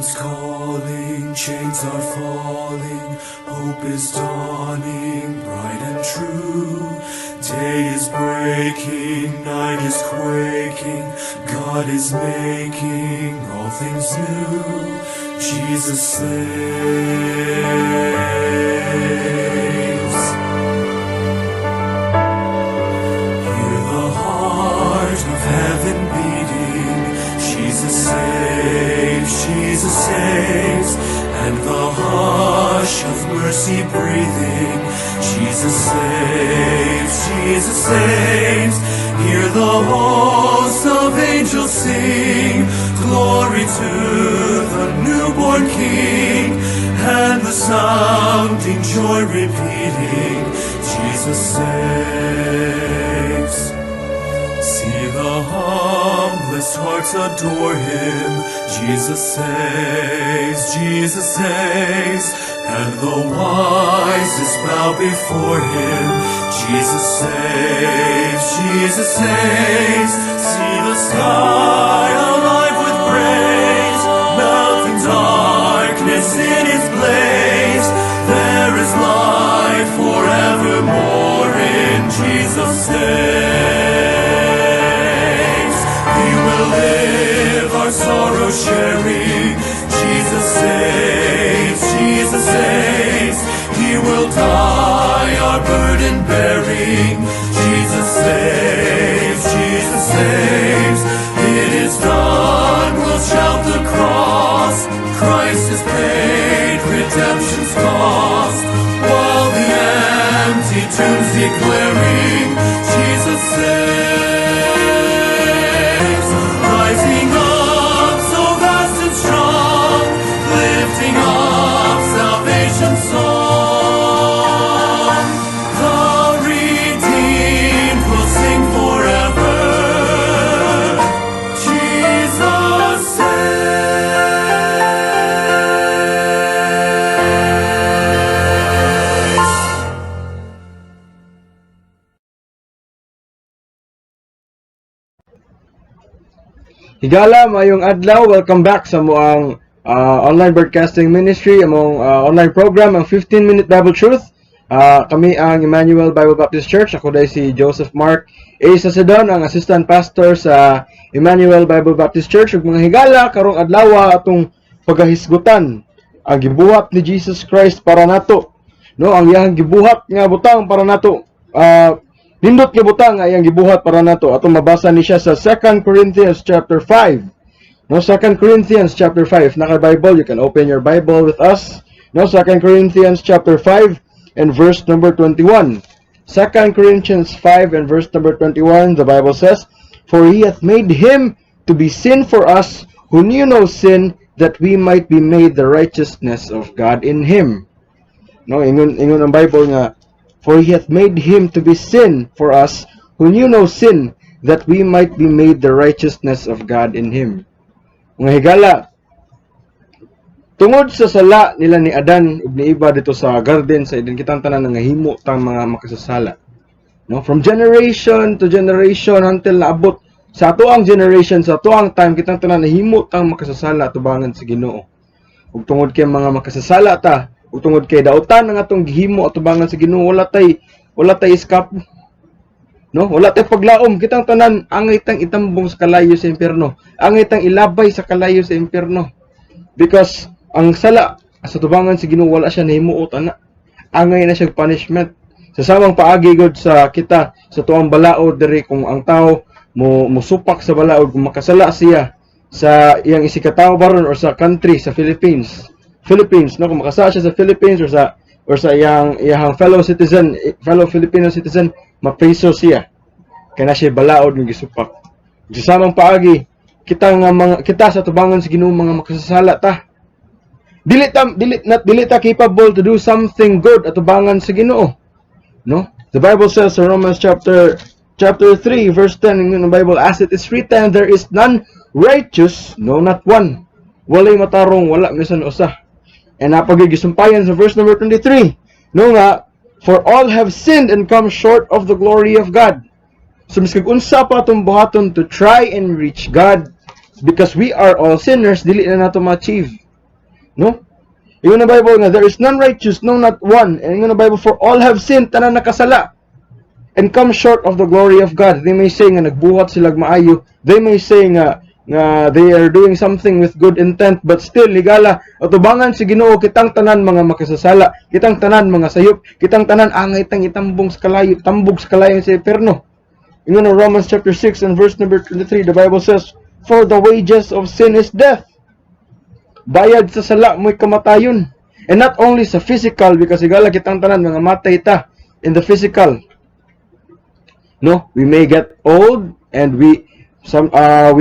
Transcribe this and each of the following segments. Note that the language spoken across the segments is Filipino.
comes calling, chains are falling, hope is dawning, bright and true. Day is breaking, night is quaking, God is making all things new. Jesus saves. Hear the heart of heaven beating, Jesus saves, and the hush of mercy breathing, Jesus saves, hear the host of angels sing, glory to the newborn King, and the sounding joy repeating, Jesus saves. See the humblest hearts adore Him, Jesus saves, and the wisest bow before Him, Jesus saves, see the sky alive with praise, melting darkness in His blaze, there is life forevermore in Jesus saves. We will live our sorrow sharing, Jesus saves, He will die our burden bearing, Jesus saves, it is done, we'll shout the cross, Christ has paid redemption's cost, while the empty tombs declaring, Jesus saves, rising up so vast and strong, lifting up salvation's song, the redeemed will sing forever, Jesus saves. Higala, mayong adlaw, welcome back sa moang online broadcasting ministry, among online program, ang 15-minute Bible Truth. Kami ang Emmanuel Bible Baptist Church. Ako dahil si Joseph Mark A. Sacedon, ang assistant pastor sa Emmanuel Bible Baptist Church. Ug mga higala, karong adlaw atong pagahisgutan ang gibuhat ni Jesus Christ para nato. No, ang iyang gibuhat nga butang para nato. Nindot nga butang nga iyang gibuhat para nato. Atong mabasa ni siya sa 2 Corinthians chapter 5. No, 2 Corinthians chapter 5. Naka-Bible, you can open your Bible with us. No, 2 Corinthians chapter 5 and verse number 21. 2 Corinthians 5 and verse number 21, the Bible says, "For He hath made Him to be sin for us, who knew no sin, that we might be made the righteousness of God in Him." No, ingon ang Bible nga, "For He hath made Him to be sin for us, who knew no sin, that we might be made the righteousness of God in Him." Mga higala, tungod sa sala nila ni Adan ug ni Eva dito sa garden sa Eden, kitang tanan nga himo tang mga makasasala. No, from generation to generation until naabot sa atoang generation, sa atoang time, kitang tanan nahimo tang makasasala tubangan sa Ginoo. Ug tungod kay mga makasasala ta, ug tungod kay dautan ang atong gihimo atubangan sa Ginoo, wala tay escape. No, wala tay paglaom, kitang tanan angay tang itambong sa kalayo sa impierno, angay tang ilabay sa kalayo sa impierno. Because ang sala sa tubangan sa Ginoo, wala siya nahimuot ana. Angay na siya punishment. Sa samang paagi gud sa kita sa tuang balaod diri, kung ang tao musupak sa balaod, kung makasala siya sa iyang isikatawo baron or sa country sa Philippines, no, kung makasala siya sa Philippines or sa iyang fellow Filipino citizen, mapreso siya kaya na siya balaod ng gisupak. Sa samang paagi kita sa tubangan sa Ginoo, mga makasasala ta, dili ta capable to do something good at tubangan sa Ginoo. No, the Bible says in Romans chapter 3 verse 10 in the Bible, "As it is written, there is none righteous, no, not one. Walay matarong, wala misan usa." And napagigisumpayan sa verse number 23, no nga, "For all have sinned and come short of the glory of God." So miskag unsa pa atong buhaton to try and reach God, because we are all sinners, dili na nato ma-achieve. No? Ingon na Bible nga, there is none righteous, no not one. And ingon na Bible, for all have sinned, tanan nakasala, and come short of the glory of God. They may say nga nagbuhat sila maayo. They may say nga they are doing something with good intent, but still higala atubangan si Ginoo kitang tanan mga makasasala, kitang tanan mga sayop, kitang tanan angay tang itambong sa kalayo, tambog sa kalayo sa eterno. Ingon na Romans chapter 6 and verse number 23, the Bible says, for the wages of sin is death. Bayad sa sala mo'y kamatayon. And not only sa physical, because higala kitang tanan mga matay ta in the physical. No, we may get old and we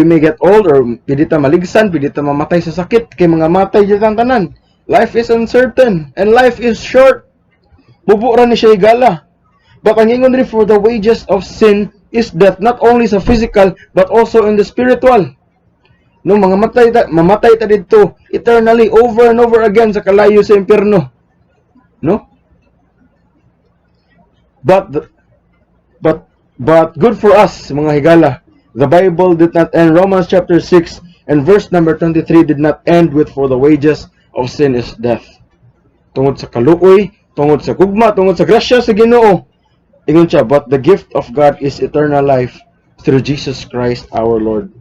may get old, or pwede ta maligsan, pwede ta mamatay sa sakit kay mga matay ditang tanan. Life is uncertain and life is short. Bubo ra ni siya higala. But ang ingon rin, for the wages of sin is death, not only sa physical but also in the spiritual. No, mga mamatay ta dito eternally over and over again sa kalayo sa impyerno. No? But good for us, mga higala. The Bible did not end. Romans chapter 6 and verse number 23 did not end with for the wages of sin is death. Tungod sa kaluoy, tungod sa gugma, tungod sa grasya sa Ginoo, ingon siya, but the gift of God is eternal life through Jesus Christ our Lord.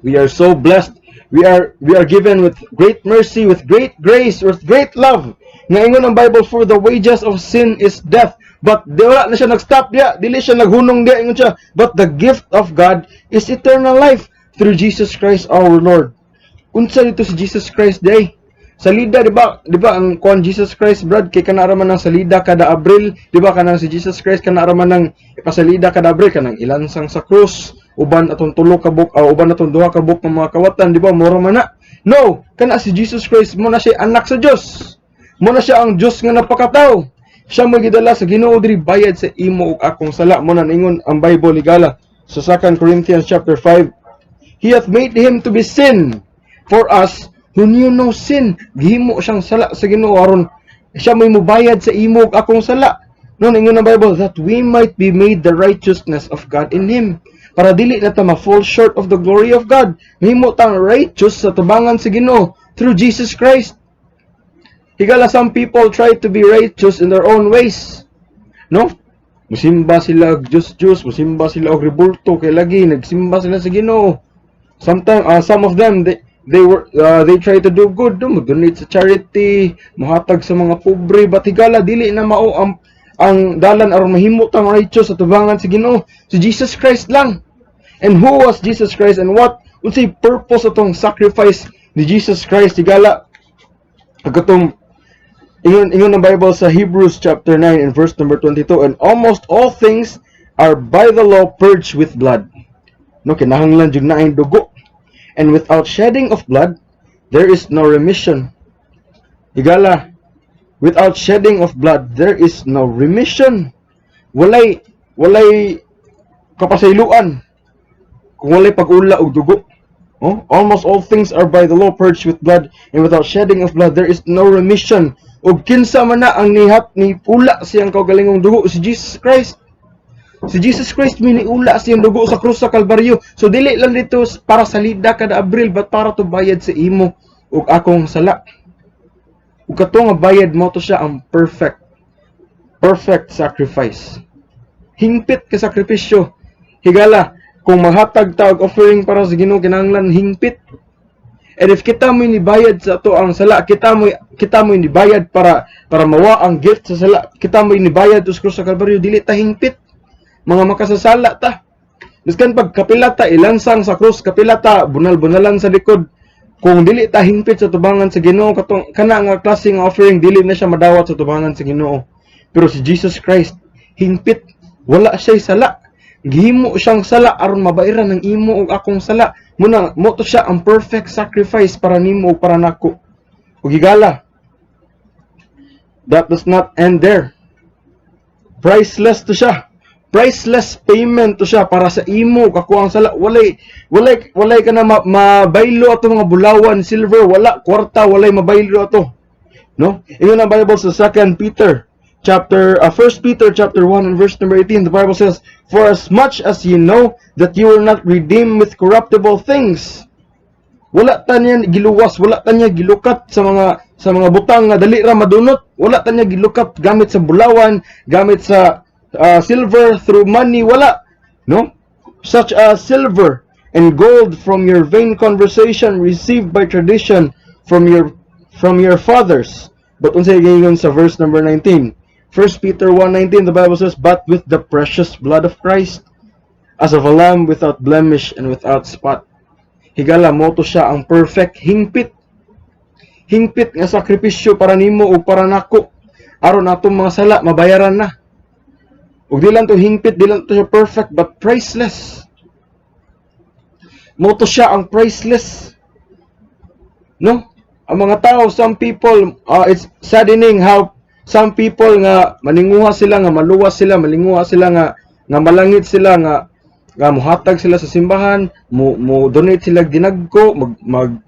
We are so blessed. We are given with great mercy, with great grace, with great love. Nga ingon ang Bible, for the wages of sin is death. But wala na siya nag-stop diya, dili siya naghunong diya, ingon siya, but the gift of God is eternal life through Jesus Christ our Lord. Unsa dito si Jesus Christ day? Salida, di ba ang kuan Jesus Christ, brad, kay kanaraman ng salida kada Abril, di ba kanang si Jesus Christ kanaraman ng ipasalida kada Abril, kanang ilansang sa krus, uban atong tulo ka buk, uban atong duha ka buk ng mga kawatan, di ba, mura man na. No, kana si Jesus Christ mo na siya anak sa Dios. Mo na siya ang Dios nga napakatao. Siya mo gidala sa Ginoo diri bayad sa imo ug akong sala. Mo na ingon ang Bible ligala sa 2 Corinthians chapter 5. He hath made him to be sin for us who knew no sin. Gihimo siyang sala sa Ginoo aron siya may mubayad sa imo ug akong sala. No, ingon ang Bible, that we might be made the righteousness of God in him. Para dili na ta ma-fall short of the glory of God. Mahimo tang righteous sa tubangan sa Ginoo through Jesus Christ. Higala, some people try to be righteous in their own ways. No? Musimba sila Diyos, musimba sila og rebulto kay lagi nagsimba sila sa Ginoo. Sometimes some of them they try to do good, mag-donate sa charity, mahatag sa mga pobre, but higala dili na mao ang dalan aron mahimo tang righteous sa tubangan sa Ginoo, si Jesus Christ lang. And who was Jesus Christ, and what unsay purpose atong sacrifice ni Jesus Christ? Higala, katong ingon ang Bible sa Hebrews chapter 9 and verse number 22, and almost all things are by the law purged with blood. No, kinahanglan jud na ang dugo. And without shedding of blood, there is no remission. Higala, without shedding of blood, there is no remission. Walay kapasayloan kung walay pag-ula og dugo. Oh? Almost all things are by the law purged with blood, and without shedding of blood, there is no remission. Ug kinsa man na ang ni pula siyang kaugalingong dugo, si Jesus Christ. Si Jesus Christ miniula siyang dugo sa krus sa Kalbaryo. So dili lang dito para salida kada Abril, but para to bayad sa imo ug akong sala. Ug kato nga bayad mo to siya ang perfect sacrifice. Hingpit ka sakripisyo. Higala, kung maghatag ta og offering para sa Ginoo, kinahanglan hingpit. And if kita mo inibayad sa ato ang sala, kita mo inibayad para mawa ang gift sa sala, kita mo inibayad sa krus sa Kalbaryo, dili ta hingpit. Mga makasasala ta. Biskan pag kapila ta ilansang sa krus, kapila ta bunal-bunalan sa likod, kung dili ta hingpit sa tubangan sa Ginoo, katong kana nga klase nga offering, dili na siya madawat sa tubangan sa Ginoo. Pero si Jesus Christ hingpit, wala siya sala. Gihimo siyang sala aron mabairan ng imo ug akong sala. Muna mo to siya ang perfect sacrifice para nimo ug para nako. Ug higala, that does not end there. Priceless to siya. Priceless payment to siya para sa imo ug ako ang sala. Walay ka na mabaylo ato mga bulawan, silver, wala kwarta, walay mabaylo ato. No? Ingon ang Bible sa 1 Peter chapter 1 Peter chapter 1 and verse number 18, the Bible says, for as much as you know that you were not redeemed with corruptible things, Wala ta niya giluwas, wala ta niya gilukat sa mga butang nga dali ra madunot. Wala ta niya gilukat gamit sa bulawan, gamit sa silver through money, wala. No? Such as silver and gold from your vain conversation received by tradition from your fathers. But unsay gingon sa verse number 19? 1 Peter 1:19, the Bible says, "But with the precious blood of Christ, as of a lamb without blemish and without spot." Higala mo to siya ang perfect hingpit. Hingpit nga sakripisyo para nimo o para nako. Aron natong mga sala mabayaran na. Ug di lang to hingpit, di lang to siya perfect, but priceless. Mo to siya ang priceless. No? Ang mga tao, some people, it's saddening how some people nga maninguha sila, nga maluwas sila, malinguha sila nga malangit sila, nga muhatag sila sa simbahan, mo donate sila ginagko,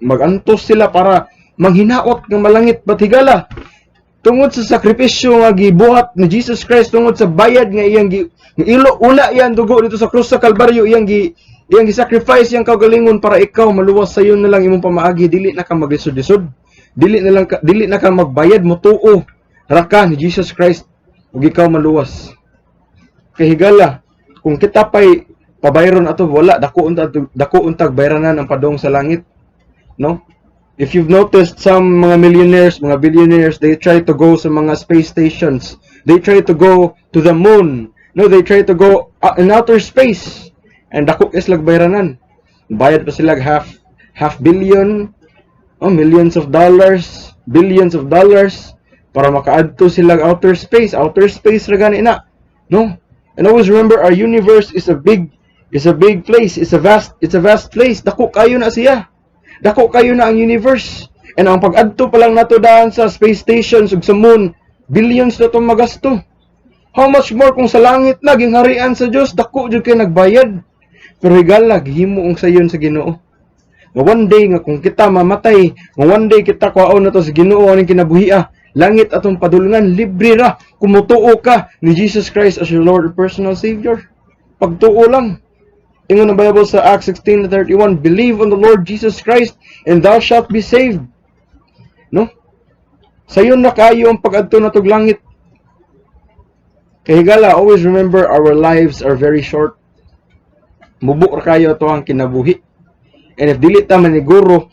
magantos sila para manghinaot ng malangit. Batigala, tungod sa sakripisyo nga gibuhat ni Jesus Christ, tungod sa bayad nga iyang ilo una yan dugo dito sa krus sa Kalbaryo, iyang gi-sacrifice yang kaugalingon para ikaw maluwas sa iyo na lang imong pamaagi, dili na ka maglisod-lisod, dili na ka magbayad, mo tuo raka ni Jesus Christ ug ikaw maluwas. Kay higala, kung kita pay pabayron ato, wala dako untag bayranan ang padong sa langit. No? If you've noticed, some mga millionaires, mga billionaires, they try to go sa mga space stations. They try to go to the moon. No, they try to go in outer space. And dako islag bayranan. Bayad pa sila half billion, millions of dollars, billions of dollars para makaadto sila outer space. Outer space ra gani na. No? And always remember, our universe is a big place. It's a vast place. Dako kayo na siya. Dako kayo na ang universe. And ang pag-adto pa lang nato daan sa space stations ug sa moon, billions na itong magasto. How much more kung sa langit na gingharian sa Dios, dako jud kay nagbayad. Pero higala gihimo ang sayon sa Ginoo. Nga one day nga kung kita mamatay, nga one day kita kuhaon na to sa Ginoo aning kinabuhia, langit atong padulungan, libre ra kung mutuo ka ni Jesus Christ as your Lord and personal Savior. Pagtuo lang. Ingon ang Bible sa Acts 16:31, "Believe on the Lord Jesus Christ and thou shalt be saved." No? Sayon na kayo ang pag-adto natog langit. Kay higala, always remember, our lives are very short. Mubuk ra kayo ato ang kinabuhi. And if dili ta maniguro,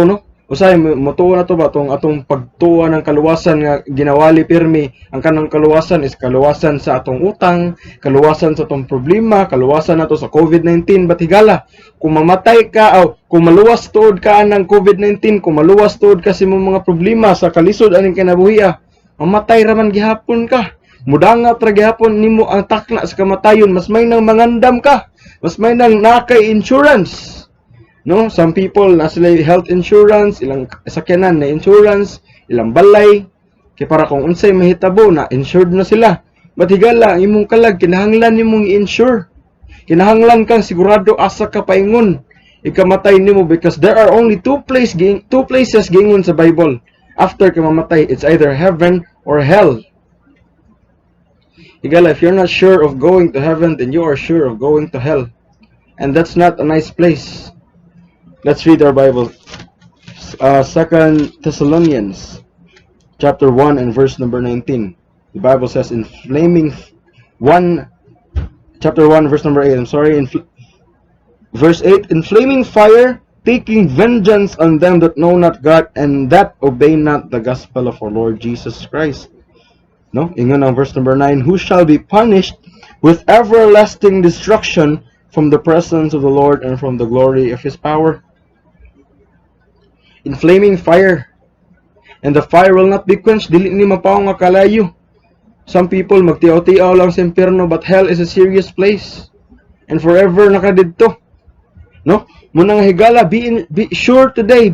no? Usay motuo na to ba atong pagtuwa ng kaluwasan nga ginawali pirmi. Ang kanang kaluwasan is kaluwasan sa atong utang, kaluwasan sa atong problema, kaluwasan nato sa COVID-19. Batigala, kung mamatay ka o kung maluwas tuod ka ng COVID-19, kung maluwas tuod ka sa mga problema sa kalisod aning kinabuhiya, mamatay raman gihapon ka. Mudangat ra gihapon nimo ang takna sa kamatayon, mas may nang mangandam ka, mas may nang nakay insurance. No, some people na sila health insurance, ilang sakyanan na insurance, ilang balay, kay para kung unsay mahitabo na insured na sila. Batigala, ang imong kalag kinahanglan nimong i-insure. Kinahanglan kang sigurado asa ka paingon ikamatay nimo, because there are only two places gingon sa Bible after ka mamatay. It's either heaven or hell. Higala, if you're not sure of going to heaven, then you are sure of going to hell. And that's not a nice place. Let's read our Bible. 2 Thessalonians chapter 1 and verse number 19. The Bible says in chapter 1 verse number 8. Verse 8, "In flaming fire, taking vengeance on them that know not God and that obey not the gospel of our Lord Jesus Christ." No? Ingon ang verse number 9, "Who shall be punished with everlasting destruction from the presence of the Lord and from the glory of His power." In flaming fire, and the fire will not be quenched, dili ni mapaw nga kalayo. Some people magtiaw-tiaw lang sa impyerno, but hell is a serious place and forever nakadidto. No? Munang higala, be sure today,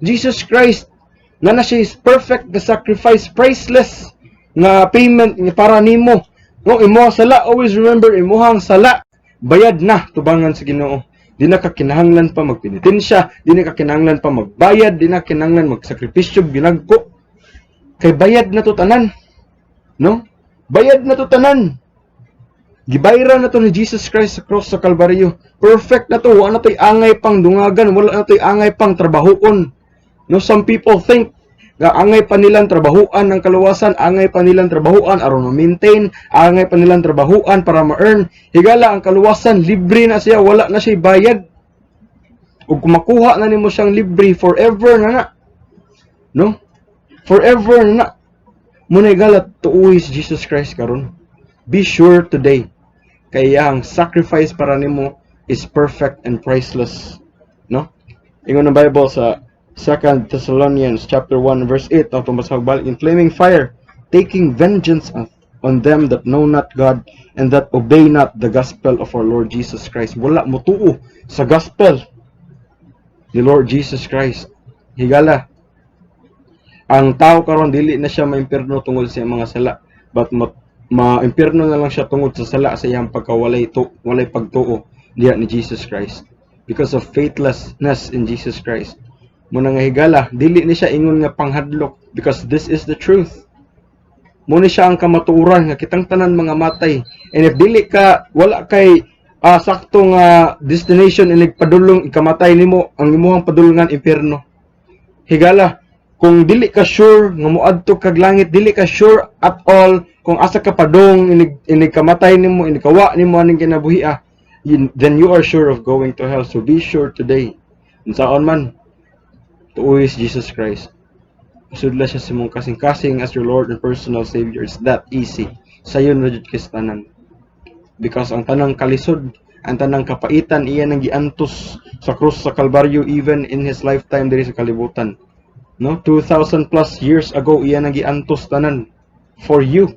Jesus Christ nga na siya is perfect, the sacrifice, priceless nga payment para nimo. No, imo sala, always remember, imuhang sala bayad na tubangan sa Ginoo. Di na ka kinahanglan pa magpenitensya, di na ka kinahanglan pa magbayad, di na kinahanglan magsakripisyo, ginagko. Kay bayad na to tanan. No? Bayad na to tanan. Gibayra na to ni Jesus Christ sa cross sa Kalbaryo. Perfect na to. Wala na to'y angay pang dungagan. Wala na to'y angay pang trabahoon. No, some people think nga angay pa nilang trabahuan ng kaluwasan, angay pa nilang trabahuan aron ma-maintain, angay pa nilang trabahuan para ma-earn. Higala ang kaluwasan, libre na siya, wala na siya bayad. Ug kung makuha na nimo siyang libre, forever na na. No? Forever na na. Muna higala tuuhi si Jesus Christ karon. Be sure today kay ang sacrifice para nimo is perfect and priceless. No? Ingon ang Bible sa 2 Thessalonians chapter 1 verse 8 ang tumasag balik in flaming fire, taking vengeance on them that know not God and that obey not the gospel of our Lord Jesus Christ. Wala mo tuo sa gospel ni Lord Jesus Christ. Higala, ang tao karon dili na siya maimpierno tungod sa mga sala, but maimpierno na lang siya tungod sa sala sa iyang pagkawalay walay pagtuo diha ni Jesus Christ because of faithlessness in Jesus Christ. Muna nga higala, dili ni siya ingon nga panghadlok because this is the truth. Muna siya ang kamatuoran nga kitang tanan mga matay. And if dili ka, wala kay sakto nga destination inig padulong ikamatay nimo, ang imuhang padulungan impierno. Higala, kung dili ka sure nga moadto kag langit, dili ka sure at all kung asa ka padong inig kamatay nimo, inig kawa nimo aning kinabuhi, then you are sure of going to hell. So be sure today. Unsaon man tuuhi si Jesus Christ. Sudla siya sa mong kasing-kasing as your Lord and personal Savior. It's that easy. Sayon na jud kistanan. Because ang tanang kalisod, ang tanang kapaitan, iyan ang giantos sa krus sa Kalbaryo even in his lifetime diri sa kalibutan. No, 2,000 plus years ago, iyan ang giantos tanan for you.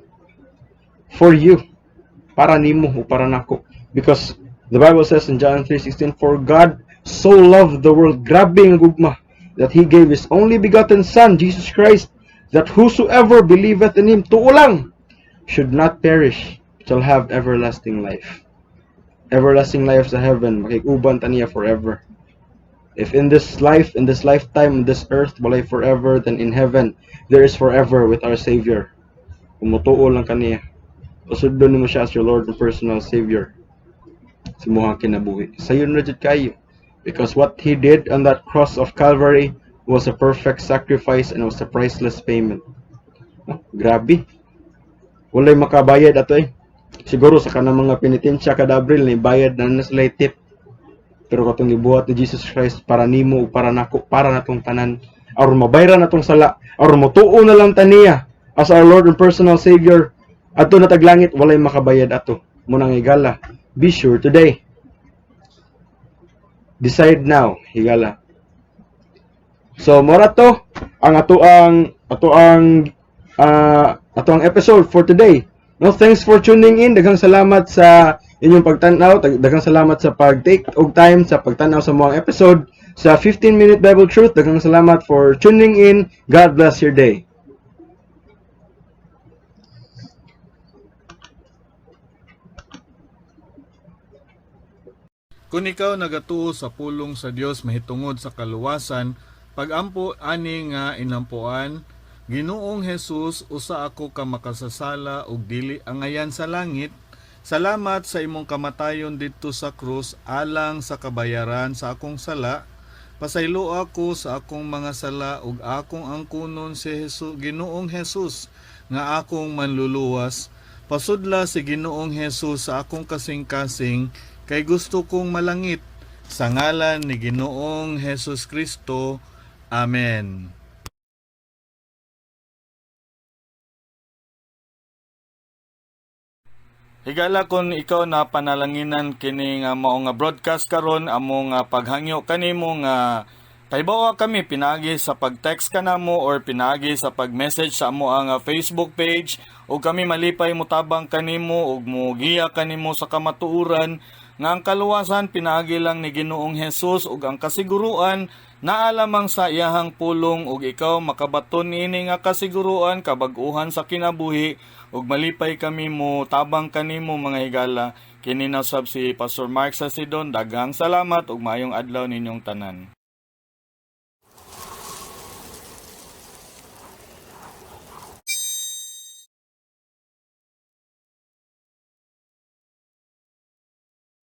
For you. Para nimo o para nako. Because the Bible says in John 3:16, for God so loved the world, grabe ang gugma, that He gave His only begotten Son, Jesus Christ, that whosoever believeth in Him, tuo lang, should not perish, shall have everlasting life. Everlasting life sa heaven, makikuban ta niya forever. If in this life, in this lifetime, in this earth, walay forever, then in heaven, there is forever with our Savior. Kumutuo lang kaniya. Pasudlon mo siya as your Lord and personal Savior. Simuhang kinabuhi. Sayon na jud kayo. Because what He did on that cross of Calvary was a perfect sacrifice and was a priceless payment. Grabe. Walay makabayad ato eh. Siguro sa kanang mga penitensya kada Abril ni bayad na sila tip. Pero katong gibuhat ni Jesus Christ para nimo o para nako, para natong tanan, aron mabayran natong sala, aron motuo na lang taniya as our Lord and personal Savior. Adto na taglangit, walay makabayad ato. Munang higala. Be sure today. Decide now, higala. So mora to ang atoang episode for today. No, thanks for tuning in. Daghang salamat sa inyong pagtan-aw. Daghang salamat sa pag-take og time sa pagtan-aw sa mga episode sa 15-minute Bible Truth. Daghang salamat for tuning in. God bless your day. Kung ikaw nagatuo sa pulong sa Dios mahitungod sa kaluwasan, pagampo ani nga inampuan, Ginoong Hesus, usa ako ka makasasala ug dili angayan sa langit. Salamat sa imong kamatayon didto sa krus alang sa kabayaran sa akong sala. Pasaylo ako sa akong mga sala ug akong angkunon si Ginoong Hesus nga akong manluluwas. Pasudla si Ginoong Hesus sa akong kasing-kasing kay gusto kong malangit. Sa ngalan ni Ginoong Hesus Kristo. Amen. Higala kung ikaw na panalanginan kini nga mao nga broadcast karon amo nga paghangyo kanimo nga taybawa kami pinagi sa pag-text kanamo or pinagi sa pag-message sa amo ang Facebook page o kami malipay mo tabang kanimo ug mogiya kanimo sa kamatuoran nga ang kaluwasan pinaagi lang ni Ginoong Hesus ug ang kasiguruan naa lamang sa iyahang pulong ug ikaw makabaton niini nga kasiguruan kabag-uhan sa kinabuhi ug malipay kami mo tabang kanimo mga higala. Kini na sab si Pastor Mark Sacedon. Daghang salamat ug maayong adlaw ninyong tanan.